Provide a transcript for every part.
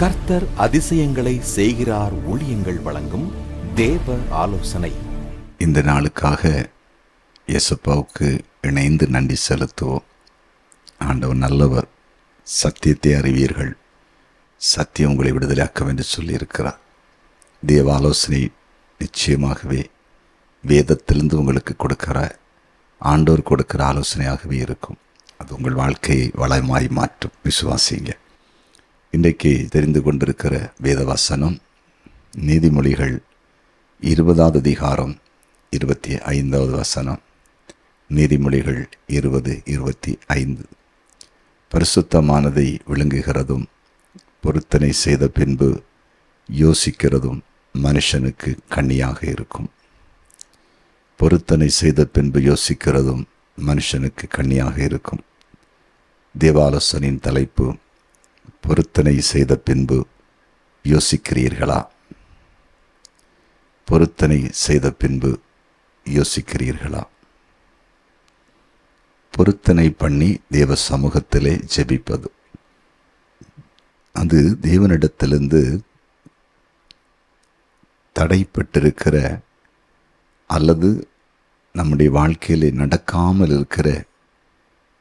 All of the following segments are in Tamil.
கர்த்தர் அதிசயங்களை செய்கிறார் ஊழியங்கள் வழங்கும் தேவ ஆலோசனை. இந்த நாளுக்காக இயேசுப்பாவுக்கு இணைந்து நன்றி செலுத்துவோம். ஆண்டவர் நல்லவர், சத்தியத்தை அறிவீர்கள், சத்தியம் உங்களை விடுதலையாக்கும் என்று சொல்லியிருக்கிறார். தேவ ஆலோசனை நிச்சயமாகவே வேதத்திலிருந்து உங்களுக்கு கொடுக்கிற ஆண்டவர் கொடுக்கிற ஆலோசனையாகவே இருக்கும். அது உங்கள் வாழ்க்கையை வளமாய் மாற்றும். விசுவாசிங்க. இன்றைக்கு தெரிந்து கொண்டிருக்கிற வேத வசனம் நீதிமொழிகள் 20வது அதிகாரம் 25வது வசனம். நீதிமொழிகள் 20:25. பரிசுத்தமானதை விழுங்குகிறதும் பொருத்தனை செய்த பின்பு யோசிக்கிறதும் மனுஷனுக்கு கண்ணியாக இருக்கும். பொருத்தனை செய்த பின்பு யோசிக்கிறதும் மனுஷனுக்கு கண்ணியாக இருக்கும். தேவாலோசனின் தலைப்பு, பொருத்தனை செய்த பின்பு யோசிக்கிறீர்களா? பொருத்தனை செய்த பின்பு யோசிக்கிறீர்களா? பொருத்தனை பண்ணி தேவ சமூகத்திலே ஜெபிப்பது, அது தேவனிடத்திலிருந்து தடைப்பட்டிருக்கிற அல்லது நம்முடைய வாழ்க்கையிலே நடக்காமல் இருக்கிற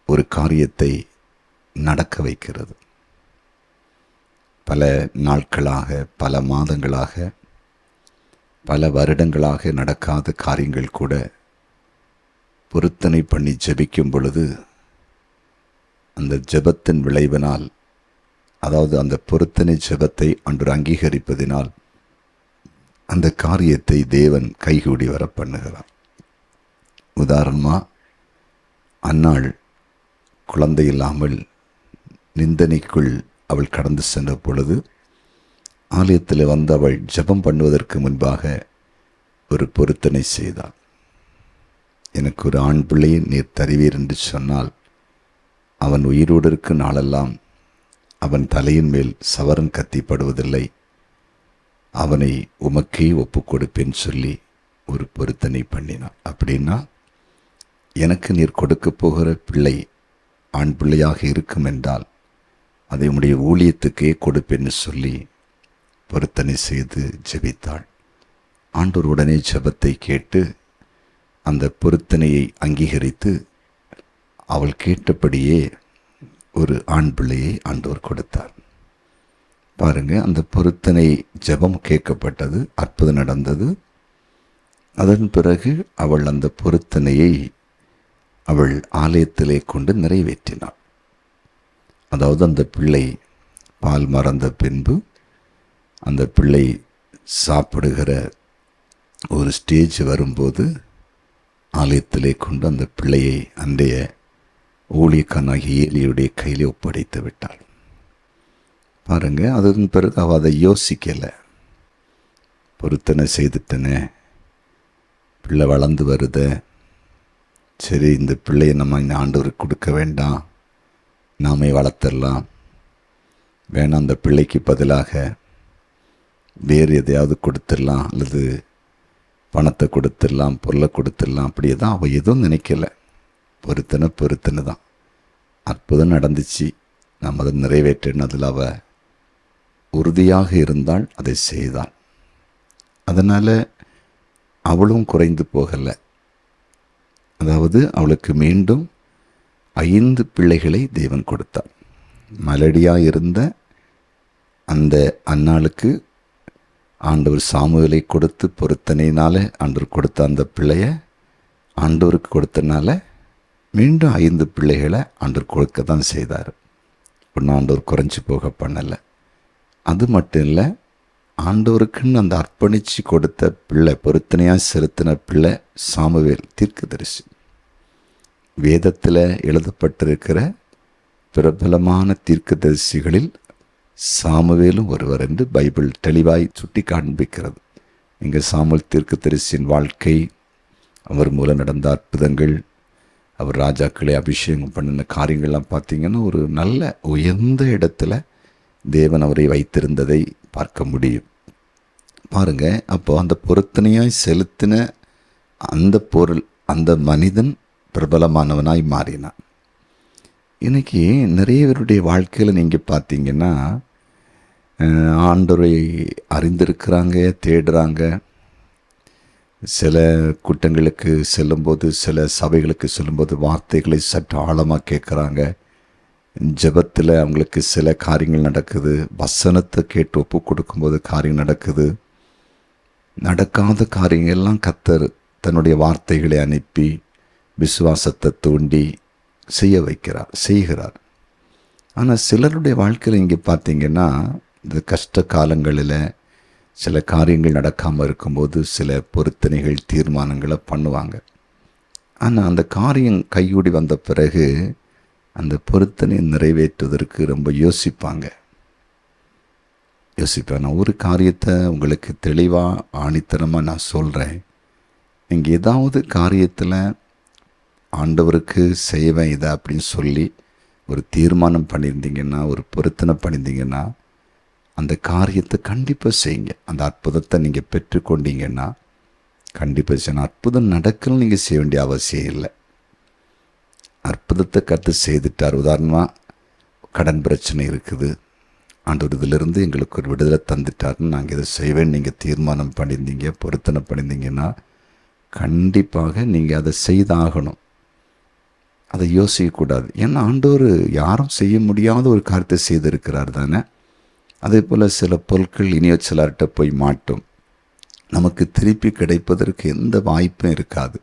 ஒரு காரியத்தை நடக்க வைக்கிறது. பல நாட்களாக, பல மாதங்களாக, பல வருடங்களாக நடக்காத காரியங்கள் கூட பொருத்தனை பண்ணி ஜெபிக்கும் பொழுது அந்த ஜெபத்தின் விளைவினால், அதாவது அந்த பொருத்தனை ஜெபத்தை அன்று அங்கீகரிப்பதினால் அந்த காரியத்தை தேவன் கைகூடி வர பண்ணுகிறார். உதாரணமாக, அன்னாள் குழந்தை இல்லாமல் நிந்தனைக்குள் அவள் கடந்து சென்ற பொழுது ஆலயத்தில் வந்து அவள் ஜெபம் பண்ணுவதற்கு முன்பாக ஒரு பொருத்தனை செய்தாள். எனக்கு ஒரு ஆண் பிள்ளையை நீர் தருவீர் என்று சொன்னால் அவன் உயிரோடு இருக்கும் நாளெல்லாம் அவன் தலையின் மேல் சவரன் கத்திப்படுவதில்லை, அவனை உமக்கே ஒப்பு கொடுப்பேன் சொல்லி ஒரு பொருத்தனை பண்ணினான். அப்படின்னா, எனக்கு நீர் கொடுக்க போகிற பிள்ளை ஆண் பிள்ளையாக இருக்கும் என்றால் அதை உடைய ஊழியத்துக்கே கொடுப்பேன்னு சொல்லி பொருத்தனை செய்து ஜெபித்தாள். ஆண்டவர் உடனே ஜெபத்தை கேட்டு அந்த பொருத்தனையை அங்கீகரித்து அவள் கேட்டபடியே ஒரு ஆண் பிள்ளையை ஆண்டவர் கொடுத்தார். பாருங்க, அந்த பொருத்தனை ஜெபம் கேட்கப்பட்டது, அற்புதம் நடந்தது. அதன் பிறகு அவள் அந்த பொருத்தனையை அவள் ஆலயத்திலே கொண்டு நிறைவேற்றினாள். அதாவது அந்த பிள்ளை பால் மறந்த பின்பு அந்த பிள்ளை சாப்பிடுகிற ஒரு ஸ்டேஜ் வரும்போது ஆலயத்திலே கொண்டு அந்த பிள்ளையை அன்றைய ஊழியக்காரனாகிய ஏலியுடைய கையிலே ஒப்படைத்து விட்டாள். பாருங்க, அதன் பிறகு அவள் அதை யோசிக்கலை. பொருத்தனை செய்துட்டனே, பிள்ளை வளர்ந்து வருத, சரி இந்த பிள்ளையை நம்ம இந்த ஆண்டவருக்கு கொடுக்க வேண்டாம், நாமே வளர்த்துடலாம், வேணாம் அந்த பிள்ளைக்கு பதிலாக வேறு எதையாவது கொடுத்துடலாம், அல்லது பணத்தை கொடுத்துடலாம், பொருளை கொடுத்துடலாம். அப்படியே தான் அவள் எதுவும் நினைக்கல. பொருத்தனை தான். அற்புதம் நடந்துச்சு, நம்ம அதை நிறைவேற்றின, அதில் அவள் உறுதியாக இருந்தால் அதை செய்தாள். அதனால் அவளும் குறைந்து போகலை. அதாவது அவளுக்கு மீண்டும் 5 பிள்ளைகளை தேவன் கொடுத்தார். மலடியாக இருந்த அந்த அன்னாளுக்கு ஆண்டவர் சாமுவேலை கொடுத்து பொருத்தனையினால ஆண்டவர் கொடுத்த அந்த பிள்ளைய ஆண்டவருக்கு கொடுத்தனால மீண்டும் 5 பிள்ளைகளை ஆண்டவர் கொடுக்க தான் செய்தார். ஒன்று ஆண்டவர் குறைஞ்சி போக பண்ணலை. அது மட்டும் இல்லை, ஆண்டவருக்குன்னு அந்த அர்ப்பணித்து கொடுத்த பிள்ளை, பொருத்தனையாக செலுத்தின பிள்ளை சாமுவேல் தீர்க்கதரிசி. வேதத்தில் எழுதப்பட்டிருக்கிற பிரபலமான தீர்க்கதரிசிகளில் சாமுவேலும் ஒருவர் என்று பைபிள் தெளிவாய் சுட்டி காண்பிக்கிறது. இங்கே சாமுவேல் தீர்க்கதரிசியின் வாழ்க்கை, அவர் மூலம் நடந்த அற்புதங்கள், அவர் ராஜாக்களை அபிஷேகம் பண்ணின காரியங்கள்லாம் பார்த்திங்கன்னா ஒரு நல்ல உயர்ந்த இடத்துல தேவன் அவரை வைத்திருந்ததை பார்க்க முடியும். பாருங்க, அப்போ அந்த பொருத்தனையாய் செலுத்தின அந்த பொருள், அந்த மனிதன் பிரபலமானவனாய் மாறினான். இன்றைக்கி நிறைய பேருடைய வாழ்க்கையில் நீங்கள் பார்த்தீங்கன்னா ஆண்டவரை அறிந்திருக்கிறாங்க, தேடுறாங்க. சில கூட்டங்களுக்கு செல்லும்போது, சில சபைகளுக்கு செல்லும்போது வார்த்தைகளை சற்று ஆழமாக கேட்குறாங்க. ஜெபத்தில் அவங்களுக்கு சில காரியங்கள் நடக்குது. வசனத்தை கேட்டு ஒப்பு கொடுக்கும்போது காரியம் நடக்குது. நடக்காத காரியங்கள்லாம் கர்த்தர் தன்னுடைய வார்த்தைகளை அனுப்பி விசுவாசத்தை தூண்டி செய்கிறார். ஆனால் சிலருடைய வாழ்க்கையில் இங்கே பார்த்தீங்கன்னா, இந்த கஷ்ட காலங்களில் சில காரியங்கள் நடக்காமல் இருக்கும்போது சில பொருத்தனைகள், தீர்மானங்களை பண்ணுவாங்க. ஆனால் அந்த காரியம் கையூடி வந்த பிறகு அந்த பொருத்தனை நிறைவேற்றுவதற்கு ரொம்ப யோசிப்பாங்க. நான் ஒரு காரியத்தை உங்களுக்கு தெளிவாக ஆணித்தனமாக நான் சொல்கிறேன். நீங்கள் ஏதாவது காரியத்தில் ஆண்டவருக்கு செய்வேன் இதை அப்படின்னு சொல்லி ஒரு தீர்மானம் பண்ணியிருந்தீங்கன்னா, ஒரு பொருத்தனை பண்ணியிருந்தீங்கன்னா, அந்த காரியத்தை கண்டிப்பாக செய்யுங்க. அந்த அற்புதத்தை நீங்கள் பெற்றுக்கொண்டீங்கன்னா கண்டிப்பாக செய்யணும். அற்புதம் நடக்கணும்னு நீங்கள் செய்ய வேண்டிய அவசியம் இல்லை. அற்புதத்தை கர்த்தர் செய்துட்டார். உதாரணமாக கடன் பிரச்சனை இருக்குது, ஆண்டவர் இதிலிருந்து எங்களுக்கு ஒரு விடுதலை தந்துட்டாருன்னு நாங்கள் இதை செய்வேன் நீங்கள் தீர்மானம் பண்ணியிருந்தீங்க, பொருத்தனை பண்ணியிருந்தீங்கன்னா கண்டிப்பாக நீங்கள் அதை செய்தாகணும். அதை யோசிக்கக்கூடாது. ஏன்னா ஆண்டவர் யாரும் செய்ய முடியாத ஒரு காரியத்தை செய்திருக்கிறார் தானே. அதே போல் சில பொருட்கள் இனியோ சிலர்கிட்ட போய் மாட்டும். நமக்கு திருப்பி கிடைப்பதற்கு எந்த வாய்ப்பும் இருக்காது,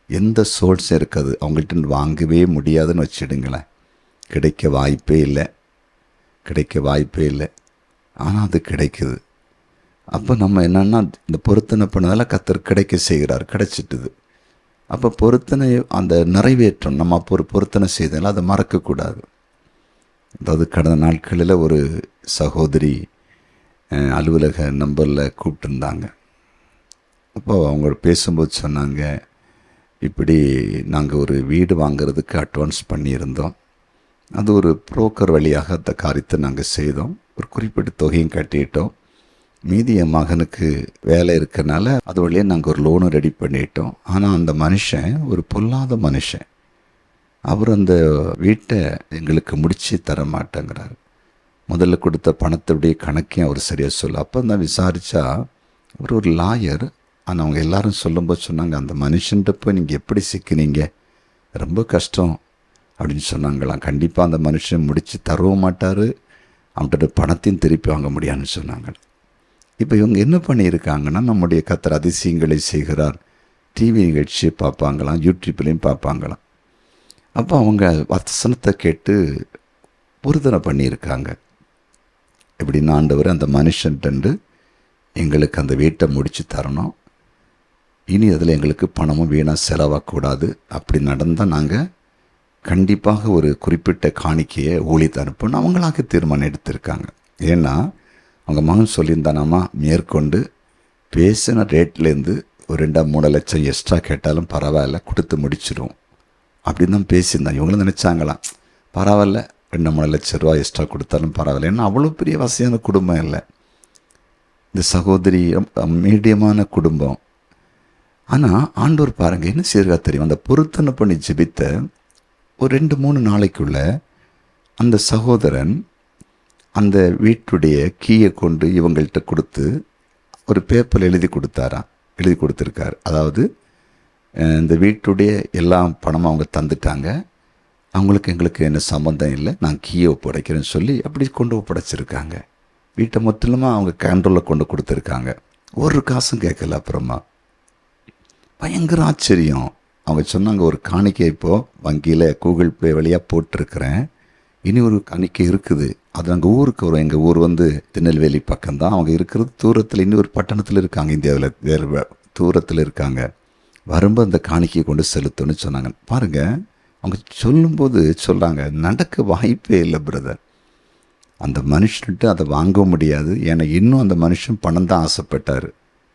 எந்த சோர்ஸும் இருக்காது. அவங்கள்ட்ட வாங்கவே முடியாதுன்னு வச்சிடுங்களேன். கிடைக்க வாய்ப்பே இல்லை. ஆனால் அது கிடைக்குது. அப்போ நம்ம என்னென்னா, இந்த பொருத்தனை பண்ணதால் கர்த்தர் கிடைக்க செய்கிறார், கிடைச்சிட்டுது. அப்போ பொருத்தனை அந்த நிறைவேற்றம் நம்ம அப்போ ஒரு பொருத்தனை செய்தாலும் அதை மறக்கக்கூடாது. அதாவது கடந்த நாட்களில் ஒரு சகோதரி அலுவலக நம்பரில் கூப்பிட்டுருந்தாங்க. அப்போ அவங்க பேசும்போது சொன்னாங்க, இப்படி நாங்கள் ஒரு வீடு வாங்கிறதுக்கு அட்வான்ஸ் பண்ணியிருந்தோம். அது ஒரு புரோக்கர் வழியாக அந்த காரியத்தை நாங்கள் செய்தோம். ஒரு குறிப்பிட்ட தொகையும் கட்டிட்டோம். மீதி என் மகனுக்கு வேலை இருக்கிறனால அது வழியாக நாங்கள் ஒரு லோனு ரெடி பண்ணிட்டோம். ஆனால் அந்த மனுஷன் ஒரு பொல்லாத மனுஷன். அவர் அந்த வீட்டை எங்களுக்கு முடித்து தர மாட்டேங்கிறார். முதல்ல கொடுத்த பணத்துடைய கணக்கையும் அவர் சரியாக சொல்ல. அப்போ நான் விசாரித்தா அவர் ஒரு லாயர். ஆனால் அவங்க எல்லாரும் சொல்லும்போது சொன்னாங்க, அந்த மனுஷன்ட்ட போய் நீங்கள் எப்படி சிக்கினீங்க, ரொம்ப கஷ்டம் அப்படின்னு சொன்னாங்களாம். கண்டிப்பாக அந்த மனுஷன் முடித்து தரவும் மாட்டார், அவன்கிட்ட பணத்தையும் திருப்பி வாங்க முடியாதுன்னு சொன்னாங்க. இப்போ இவங்க என்ன பண்ணியிருக்காங்கன்னா, நம்முடைய கர்த்தர் அதிசயங்களை செய்கிறார் டிவி நிகழ்ச்சியை பார்ப்பாங்களாம், யூடியூப்லேயும் பார்ப்பாங்களாம். அப்போ அவங்க வசனத்தை கேட்டு பொருத்தனை பண்ணியிருக்காங்க. எப்படின்னா, ஆண்டவர் அந்த மனுஷன்ட்டு எங்களுக்கு அந்த வீட்டை முடித்து தரணும், இனி அதில் எங்களுக்கு பணமும் வீணாக செலவாகக்கூடாது. அப்படி நடந்தால் நாங்கள் கண்டிப்பாக ஒரு குறிப்பிட்ட காணிக்கையை ஊழியத்தை அனுப்பணும் அவங்களாக தீர்மானம் எடுத்திருக்காங்க. ஏன்னா அவங்க மகன் சொல்லியிருந்தானாமா, மேற்கொண்டு பேசின ரேட்லேருந்து ஒரு 2-3 லட்சம் எக்ஸ்ட்ரா கேட்டாலும் பரவாயில்ல, கொடுத்து முடிச்சிடும் அப்படின்னு தான் பேசியிருந்தாங்க. இவங்களும் நினச்சாங்களாம், பரவாயில்ல 2-3 லட்ச ரூபா எக்ஸ்ட்ரா கொடுத்தாலும் பரவாயில்ல. ஏன்னா அவ்வளோ பெரிய வசதியான குடும்பம் இல்லை இந்த சகோதரி, மீடியமான குடும்பம். ஆனால் ஆண்டவர் பாருங்கள் என்ன செய்கிறா தெரியும், அந்த பொருத்தனை பண்ணி ஜெபித்த ஒரு 2-3 நாளைக்குள்ள அந்த சகோதரன் அந்த வீட்டுடைய கீயை கொண்டு இவங்கள்ட்ட கொடுத்து ஒரு பேப்பரில் எழுதி கொடுத்துருக்கார். அதாவது இந்த வீட்டுடைய எல்லா பணமும் அவங்க தந்துட்டாங்க, அவங்களுக்கு எங்களுக்கு என்ன சம்மந்தம் இல்லை, நான் கீயை ஒப்படைக்கிறேன்னு சொல்லி அப்படி கொண்டு ஒப்படைச்சிருக்காங்க. வீட்டை மொத்தமாக அவங்க கேண்டோலில் கொண்டு கொடுத்துருக்காங்க. ஒரு காசும் கேட்கல. அப்புறமா பயங்கர ஆச்சரியம். அவங்க சொன்னாங்க, ஒரு காணிக்கை இப்போது வங்கியில் கூகுள் பே வழியாக போட்டிருக்கிறேன், இனி ஒரு காணிக்கை இருக்குது, அது நாங்கள் ஊருக்கு வரும். எங்கள் ஊர் திருநெல்வேலி பக்கம்தான். அவங்க இருக்கிறது தூரத்தில், இன்னொரு பட்டணத்தில் இருக்காங்க, இந்தியாவில் வேறு தூரத்தில் இருக்காங்க. வரும்போது அந்த காணிக்கையை கொண்டு செலுத்தணும்னு சொன்னாங்க. பாருங்கள், அவங்க சொல்லும்போது சொல்கிறாங்க, நடக்க வாய்ப்பே இல்லை பிரதர். அந்த மனுஷன்ட்டு அதை வாங்க முடியாது. ஏன்னா இன்னும் அந்த மனுஷன் பணம் தான் ஆசைப்பட்டார்.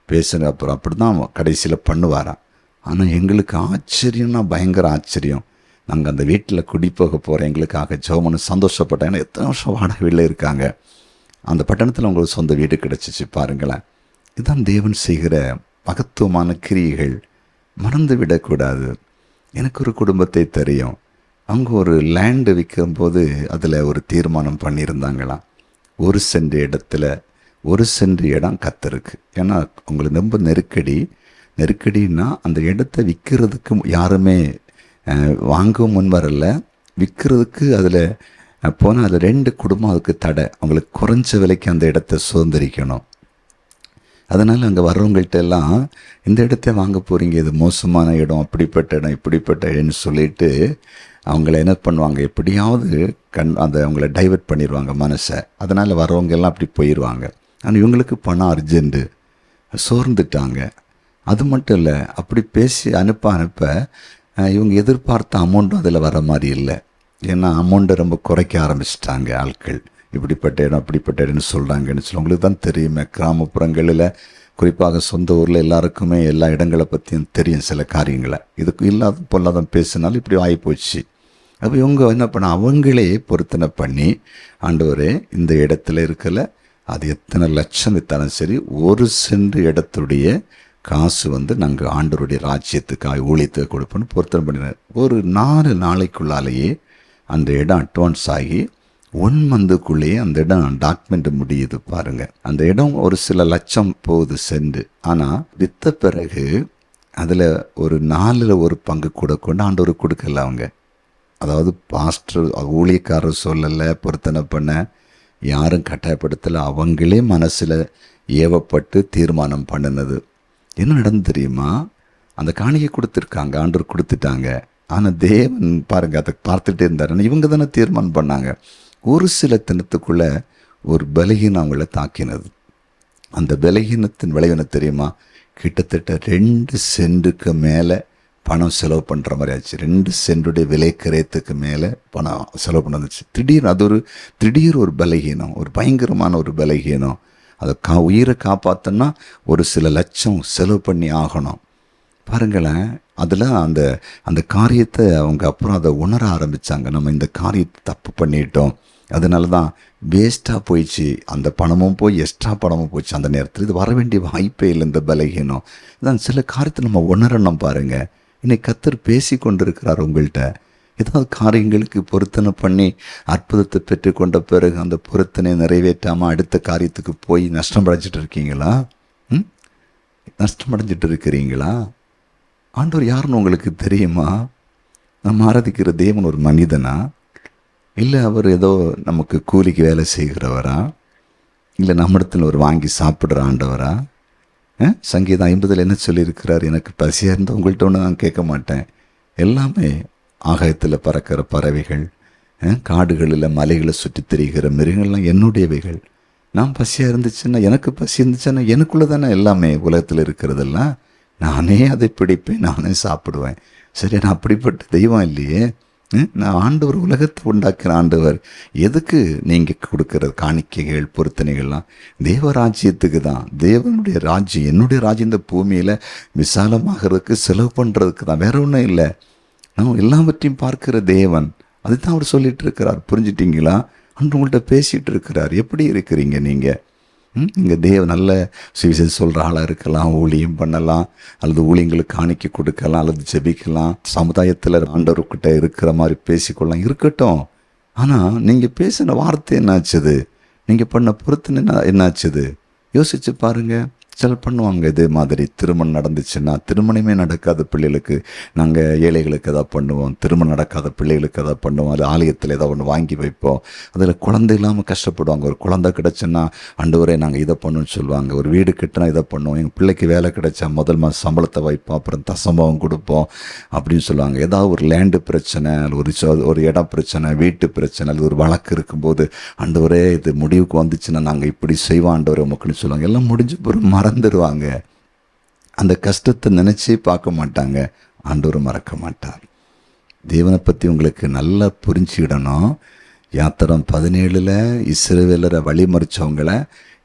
பேசுகிற அப்புறம் அப்படி தான் கடைசியில் பண்ணுவாராம். ஆனால் எங்களுக்கு ஆச்சரியம்னா பயங்கர ஆச்சரியம். நாங்கள் அந்த வீட்டில் குடிப்போக போகிறோம், எங்களுக்காக ஜெபம்னு சந்தோஷப்பட்டோம். ஏன்னா எத்தனை வருஷம் வாடகை வீட்டில் இருக்காங்க, அந்த பட்டணத்தில் உங்களுக்கு சொந்த வீடு கிடச்சிச்சு. பாருங்களேன், இதுதான் தேவன் செய்கிற மகத்துவமான கிரியைகள். மறந்து விடக்கூடாது. எனக்கு ஒரு குடும்பத்தை தெரியும், அவங்க ஒரு லேண்டு விற்கும்போது அதில் ஒரு தீர்மானம் பண்ணியிருந்தாங்களாம், ஒரு சென்ட் இடத்துல ஒரு சென்ட் இடம் கத்தருக்கு. ஏன்னா உங்களுக்கு ரொம்ப நெருக்கடின்னா அந்த இடத்த விற்கிறதுக்கு யாருமே வாங்கவும் முன் வரல. விற்கிறதுக்கு அதில் போனால் அதில் 2 குடும்பம் அதுக்கு தடை. அவங்களுக்கு குறைஞ்ச விலைக்கு அந்த இடத்த சுதந்திரிக்கணும். அதனால் அங்கே வர்றவங்கள்ட்ட எல்லாம் இந்த இடத்த வாங்க போகிறீங்க, இது மோசமான இடம், அப்படிப்பட்ட இடம், இப்படிப்பட்ட இடம்னு சொல்லிட்டு அவங்கள என்ன பண்ணுவாங்க, எப்படியாவது அவங்கள டைவர்ட் பண்ணிடுவாங்க மனசை. அதனால் வர்றவங்க எல்லாம் அப்படி போயிடுவாங்க. ஆனால் இவங்களுக்கு பணம் அர்ஜென்ட்டு, சோர்ந்துட்டாங்க. அது மட்டும் இல்லை, அப்படி பேசி அனுப்ப இவங்க எதிர்பார்த்த அமௌண்ட்டும் அதில் வர மாதிரி இல்லை. ஏன்னா அமௌண்ட்டை ரொம்ப குறைக்க ஆரம்பிச்சிட்டாங்க ஆட்கள். இப்படிப்பட்ட இடம் அப்படிப்பட்ட இடம்னு சொல்கிறாங்கன்னு சொல்லி உங்களுக்கு தான் தெரியுமே. கிராமப்புறங்களில் குறிப்பாக சொந்த ஊரில் எல்லாருக்குமே எல்லா இடங்களை பற்றியும் தெரியும் சில காரியங்களை. இதுக்கு இல்லாத பொல்லாதான் பேசினாலும் இப்படி ஆகிப்போச்சு. அப்போ இவங்க என்ன பண்ண, அவங்களே பொருத்தனை பண்ணி, ஆண்டவரே இந்த இடத்துல இருக்கல, அது எத்தனை லட்சம் வித்தாலும் சரி, ஒரு சென்ட் இடத்துடைய காசு நாங்கள் ஆண்டவருடைய ராஜ்யத்துக்காக ஊழியத்துக்கு கொடுப்போன்னு பொருத்தனை பண்ணினார். ஒரு 4 நாளைக்குள்ளாலேயே அந்த இடம் அட்வான்ஸ் ஆகி 1 மந்த்துக்குள்ளேயே அந்த இடம் டாக்குமெண்ட் முடியுது பாருங்கள். அந்த இடம் ஒரு சில லட்சம் போகுது சென்ட். ஆனால் விற்ற பிறகு அதில் ஒரு 4ல் 1 பங்கு கூட கொண்டு ஆண்டவர் கொடுக்கல அவங்க. அதாவது பாஸ்டர் ஊழியக்காரர் சொல்லலை, பொருத்தனை பண்ண யாரும் கட்டாயப்படுத்தலை, அவங்களே மனசில் ஏவப்பட்டு தீர்மானம் பண்ணினது. என்ன நடந்து தெரியுமா, அந்த காணிக்கை கொடுத்துருக்காங்க, ஆண்டவர் கொடுத்துட்டாங்க. ஆனால் தேவன் பாருங்கள் அதை பார்த்துட்டே இருந்தார். இவங்க தானே தீர்மானம் பண்ணாங்க. ஒரு சில தினத்துக்குள்ளே ஒரு பலகீனம் அவங்கள தாக்கினது. அந்த பலகீனத்தின் விளைவு தெரியுமா, கிட்டத்தட்ட 2 சென்ட்டுக்கு மேலே பணம் செலவு பண்ணுற மாதிரி ஆச்சு. 2 சென்ட்டுடைய விலை கிரயத்துக்கு மேலே பணம் செலவு பண்ணதுச்சு. திடீர் ஒரு பலகீனம், ஒரு பயங்கரமான ஒரு பலகீனம். அதை உயிரை காப்பாற்றினா ஒரு சில லட்சம் செலவு பண்ணி ஆகணும். பாருங்களேன், அதில் அந்த காரியத்தை அவங்க அப்புறம் அதை உணர ஆரம்பித்தாங்க. நம்ம இந்த காரியத்தை தப்பு பண்ணிட்டோம், அதனால தான் வேஸ்ட்டாக போயிடுச்சு, அந்த பணமும் போய் எக்ஸ்ட்ரா பணமும் போச்சு. அந்த நேரத்தில் இது வர வேண்டிய வாய்ப்பே இல்லை. இந்த பலகீனம் இதான் சில காரியத்தை நம்ம உணரணும். பாருங்கள், இன்னைக்கு கர்த்தர் பேசி கொண்டிருக்கிறார் உங்கள்கிட்ட. ஏதாவது காரியங்களுக்கு பொருத்தனை பண்ணி அற்புதத்தை பெற்றுக்கொண்ட பிறகு அந்த பொருத்தனை நிறைவேற்றாமல் அடுத்த காரியத்துக்கு போய் நஷ்டம் அடைஞ்சிட்டு இருக்கீங்களா? நஷ்டம் அடைஞ்சிட்டு இருக்கிறீங்களா? ஆண்டவர் யாருன்னு உங்களுக்கு தெரியுமா? நம்ம ஆராதிக்கிற தேவன் ஒரு மனிதனா, இல்லை அவர் ஏதோ நமக்கு கூலிக்கு வேலை செய்கிறவரா, இல்லை நம்மிடத்தில் ஒரு வாங்கி சாப்பிட்ற ஆண்டவரா? சங்கீதம் 50 என்ன சொல்லியிருக்கிறார், எனக்கு பசியாக இருந்தால் உங்கள்கிட்ட ஒன்று நான் கேட்க மாட்டேன், எல்லாமே ஆகாயத்தில் பறக்கிற பறவைகள், காடுகளில் மலைகளை சுற்றி திரிகிற மிருகங்கள்லாம் என்னுடையவைகள். நான் பசியாக இருந்துச்சுன்னா, எனக்கு பசி இருந்துச்சுன்னா எனக்குள்ளே தானே எல்லாமே உலகத்தில் இருக்கிறதெல்லாம். நானே அதை பிடிப்பேன், நானே சாப்பிடுவேன். சரி, நான் அப்படிப்பட்ட தெய்வம் இல்லையே. நான் ஆண்டவர், உலகத்தை உண்டாக்குற ஆண்டவர். எதுக்கு நீங்கள் கொடுக்குற காணிக்கைகள் பொருத்தனைகள்லாம்? தேவராஜ்யத்துக்கு தான். தேவனுடைய ராஜ்யம், என்னுடைய ராஜ்யம் இந்த பூமியில் விசாலமாகிறதுக்கு செலவு பண்ணுறதுக்கு தான், வேற ஒன்றும் இல்லை. நம்ம எல்லாவற்றையும் பார்க்கிற தேவன், அதுதான் அவர் சொல்லிட்டு இருக்கிறார். புரிஞ்சிட்டிங்களா? அன்று உங்கள்கிட்ட பேசிகிட்டு இருக்கிறார். எப்படி இருக்கிறீங்க நீங்கள்? இங்கே தேவன் நல்ல சுவிசேஷம் சொல்கிற ஆளாக இருக்கலாம், ஊழியம் பண்ணலாம், அல்லது ஊழியங்களுக்கு காணிக்கை கொடுக்கலாம், அல்லது ஜெபிக்கலாம், சமுதாயத்தில் ஆண்டவர்கிட்ட இருக்கிற மாதிரி பேசிக்கொள்ளலாம், இருக்கட்டும். ஆனால் நீங்கள் பேசின வார்த்தை என்னாச்சுது? நீங்கள் பண்ண பொருத்தனை என்னாச்சுது? யோசிச்சு பாருங்கள். சில பண்ணுவாங்க இதே மாதிரி. திருமணம் நடந்துச்சுன்னா, திருமணமே நடக்காத பிள்ளைகளுக்கு நாங்கள் ஏழைகளுக்கு எதாவது பண்ணுவோம், திருமணம் நடக்காத பிள்ளைகளுக்கு எதாவது பண்ணுவோம், அது ஆலயத்தில் ஏதாவது ஒன்று வாங்கி வைப்போம். அதில் குழந்தை இல்லாமல் கஷ்டப்படுவாங்க. ஒரு குழந்தை கிடச்சுன்னா ஆண்டவரே நாங்கள் இதை பண்ணுன்னு சொல்லுவாங்க. ஒரு வீடு கட்டினா இதை பண்ணுவோம், எங்கள் பிள்ளைக்கு வேலை கிடைச்சா முதல் மாதம் சம்பளத்தை வைப்போம், அப்புறம் தசம்பவம் கொடுப்போம் அப்படின்னு சொல்லுவாங்க. ஏதாவது ஒரு லேண்டு பிரச்சனை, ஒரு இடம் பிரச்சனை, வீட்டு பிரச்சனை, அல்லது ஒரு வழக்கு இருக்கும்போது ஆண்டவரே இது முடிவுக்கு வந்துச்சுன்னா நாங்கள் இப்படி செய்வோம் ஆண்டவரே உமக்குன்னு சொல்லுவாங்க. எல்லாம் முடிஞ்சு போகிற மறந்துடுவாங்க. அந்த கஷ்டத்தை நினைச்சே பார்க்க மாட்டாங்க. ஆண்டவர் மறக்க மாட்டார். தேவனை பற்றி உங்களுக்கு நல்லா புரிஞ்சுக்கிடணும். யாத்திரம் 17 இஸ்ரவேலரை வழிமறிச்சவங்களை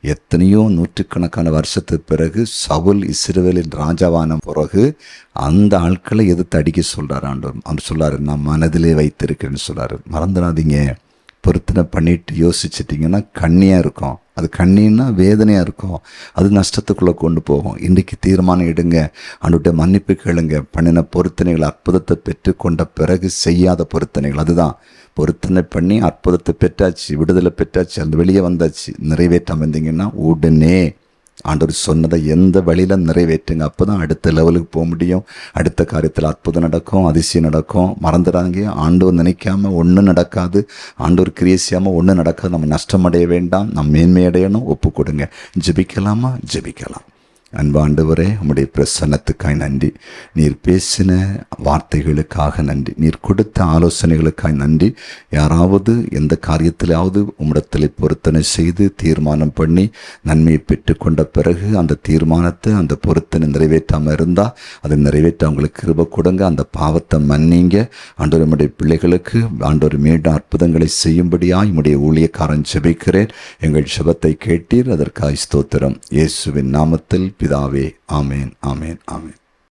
எத்தனையோ நூற்றுக்கணக்கான வருஷத்துக்கு பிறகு சவுல் இஸ்ரவேலின் ராஜாவான பிறகு அந்த ஆட்களை எதிர்த்து அடிக்க சொல்கிறார் ஆண்டவர். அவர் சொல்லார், நான் மனதிலே வைத்திருக்கிறேன்னு சொல்கிறார். மறந்துடாதீங்க, பொருத்தனை பண்ணிட்டு யோசிச்சிட்டிங்கன்னா கண்ணியாக இருக்கும். அது கண்ணீன்னா வேதனையாக இருக்கும். அது நஷ்டத்துக்குள்ளே கொண்டு போகும். இன்றைக்கி தீர்மானம் எடுங்க, ஆண்டவர்கிட்ட மன்னிப்பு கேளுங்க. பண்ணின பொருத்தனைகள் அற்புதத்தை பெற்று கொண்ட பிறகு செய்யாத பொருத்தனைகள், அதுதான் பொருத்தனை பண்ணி அற்புதத்தை பெற்றாச்சு, விடுதலை பெற்றாச்சு, அந்த வெளியே வந்தாச்சு, நிறைவேற்றாமல் இருந்தீங்கன்னா உடனே ஆண்டவர் சொன்னதை எந்த வழியில் நிறைவேற்றுங்க. அப்போ தான் அடுத்த லெவலுக்கு போக முடியும். அடுத்த காரியத்தில் அற்புதம் நடக்கும், அதிசயம் நடக்கும். மறந்துடாங்க, ஆண்டவர் நினைக்காம ஒன்றும் நடக்காது, ஆண்டவர் கிரியை செய்யாமல் ஒன்றும் நடக்காது. நம்ம நஷ்டமடைய வேண்டாம், நம்ம மேன்மையடையணும். ஒப்பு கொடுங்க. ஜெபிக்கலாமா? ஜெபிக்கலாம். அன்பாண்டவரே, உம்முடைய பிரசன்னத்துக்காய் நன்றி. நீர் பேசின வார்த்தைகளுக்காக நன்றி. நீர் கொடுத்த ஆலோசனைகளுக்காய் நன்றி. யாராவது எந்த காரியத்திலாவது உம்மிடத்தில் பொருத்தனை செய்து தீர்மானம் பண்ணி நன்மையை பெற்றுக்கொண்ட பிறகு அந்த தீர்மானத்தை, அந்த பொருத்தனை நிறைவேற்றாமல் இருந்தால் அதை நிறைவேற்ற அவங்களுக்கு கிருபை கொடுங்க. அந்த பாவத்தை மன்னிங்க. ஆண்டவர், நம்முடைய பிள்ளைகளுக்கு ஆண்டவர் மீண்டும் அற்புதங்களை செய்யும்படியாய் உம்முடைய ஊழியக்காரன் ஜெபிக்கிறேன். எங்கள் ஜெபத்தை கேட்டீர், அதற்காய் ஸ்தோத்திரம். இயேசுவின் நாமத்தில் பிதாவே, ஆமேன், ஆமேன், ஆமேன்.